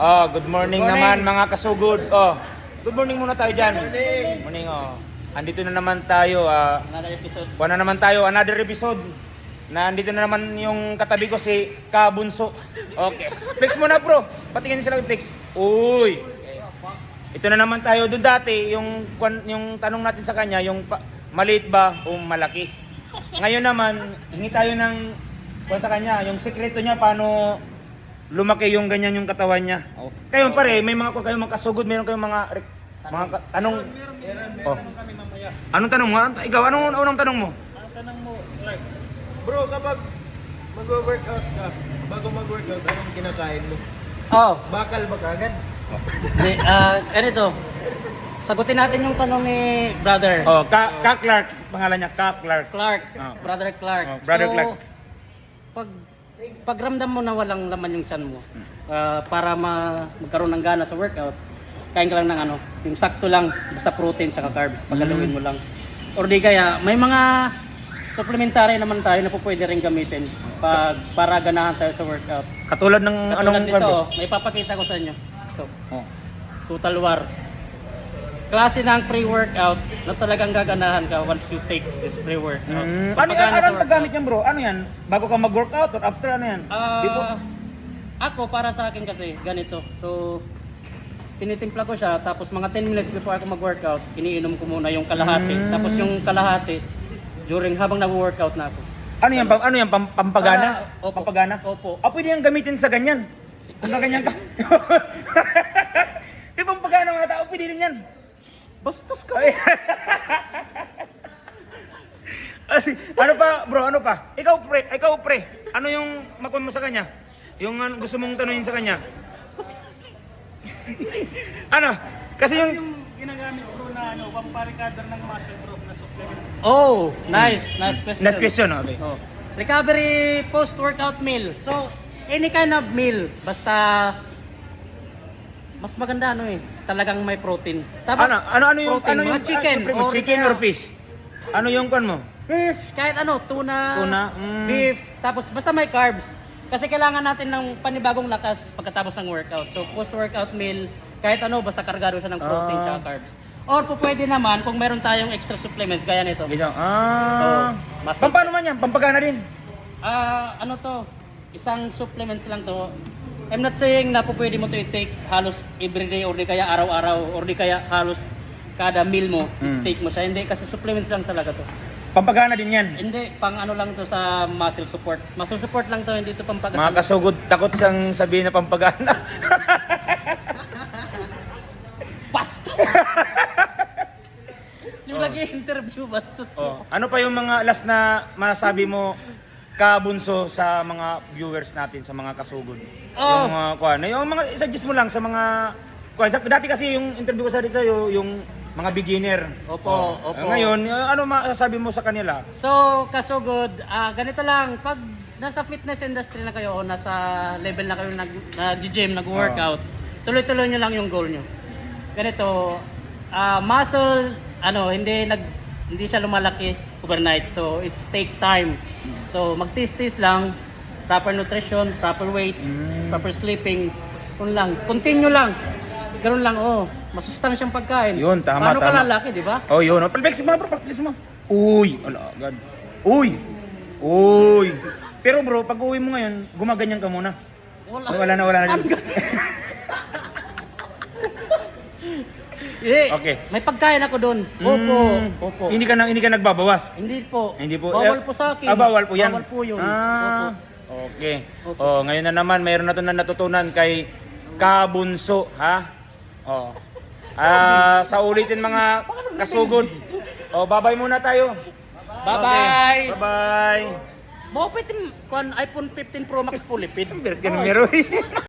Oh, good morning, naman mga kasugod. Oh, good morning muna tayo dyan. Good morning, oh. Andito na naman tayo. Another episode. Buwan na naman tayo, another episode. Na andito na naman yung katabi ko si Kabunso. Okay. Flex muna bro. Patingin sila yung flex. Uy. Ito na naman tayo. Doon dati, yung tanong natin sa kanya, yung maliit ba o malaki. Ngayon naman, hingi tayo ng sa kanya, yung sekreto niya paano lumaki yung ganyan yung katawan niya. Oh. Kayo pare, may mga kayong makasugod, meron kayong mga tanong. Oh. Anong tanong mo? Ikaw, anong unang tanong mo? Ang tanong mo, like, Bro, kapag mag-workout ka, bago mag-workout, anong kinakain mo? oh, Bakal ba kagad? ganito. Sagutin natin yung tanong ni brother. Oh, Ka Clark, pangalan niya Ka Clark. Clark, Oh. brother Clark. Oh, brother so, Clark. Pagramdam mo na walang laman yung tiyan mo, para magkaroon ng gana sa workout, kain ka lang ng yung sakto lang, basta protein tsaka carbs, paggalawin mo lang. Or di kaya, may mga supplementary naman tayo na po pwede rin gamitin para ganahan tayo sa workout. Katulad ng Katulad nito, carbo? may papakita ko sa inyo. Ito, Oh. Total War. Klase ng pre-workout na talagang gaganahan ka once you take this pre-workout. Paano Pagpagana sa yan paggamit niyan bro? Ano yan? Bago ka mag-workout or after ano yan? Before? Ako, para sa akin kasi, ganito. So, tinitimpla ko siya, tapos mga 10 minutes before ako mag-workout, iniinom ko muna yung kalahati. Tapos yung kalahati, habang nag-workout na ako. Ano yan? Ano yan? Pampagana? Opo. Pampagana? Opo. Pwede yan gamitin sa ganyan. Kung ganyan ka. Di pampagana mga tao, pwede rin yan. Bastos ka. Ay. Ano pa, bro? Ano pa? Ikaw pre. Ano yung makuha mo sa kanya? Yung gusto mong tanungin sa kanya? Ano? Kasi yung Ginagamit bro na pamparikadar ng muscle bro na supplement. Oh, nice question. last question, okay. Oh. Recovery post-workout meal. So, any kind of meal, basta mas maganda talagang may protein. Tapos Ano yung protein, mga chicken, chicken or fish? Ano yung kan mo? fish, kahit tuna, Tuna, beef, tapos basta may carbs. Kasi kailangan natin ng panibagong lakas pagkatapos ng workout. So post-workout meal, kahit basta kargado siya ng protein tsaka carbs. Or pwede naman kung meron tayong extra supplements gaya nito. Ganyan. Paano man yan? Pampagana din. Isang supplements lang to. I'm not saying na pwede mo to i-take halos everyday or di kaya araw-araw or di kaya halos kada meal mo i-take mo siya. Hindi, kasi supplements lang talaga to. Pampagana din yan. Hindi, pang lang to sa muscle support. Muscle support lang to, hindi to pang Mga kasugod, takot siyang sabihin na pampagana. Bastos! Yung lagi interview, bastos. Ano pa yung mga last na masasabi mo Kabunso sa mga viewers natin, sa mga kasugod? Yung mga suggest mo lang sa mga dati kasi yung interview ko sa dito yung mga beginner. Opo. Ngayon, ano masasabi mo sa kanila? So, kasugod, ganito lang, pag nasa fitness industry na kayo o nasa level na kayo nag-gym, nag-workout, tuloy-tuloy nyo lang yung goal nyo. Ganito, muscle, hindi siya lumalaki overnight. So, it's take time. So, mag-test lang, proper nutrition, proper weight, proper sleeping, yun lang. Continue lang. Ganun lang, masustansyang pagkain. Yun, tama, Paano ka tama. lalaki, di ba? Yun. Flex mo, bro. Flex mo. Uy, ala, agad. Uy. Pero bro, pag uwi mo ngayon, gumaganyan ka muna. Wala na. Okay. May pagkain ako doon. Opo. Hindi ka nagbabawas. Hindi po. Bawal po sa akin. Bawal po yan. Bawal po yun. Okay. Opo. Ngayon na naman, mayroon na natutunan kay Kabunso, ha? Sa ulitin mga kasugod. Bye-bye muna tayo. Bye-bye. Okay. Bye-bye. Bakit iPhone 15 Pro Max po lipid? Ganun meron.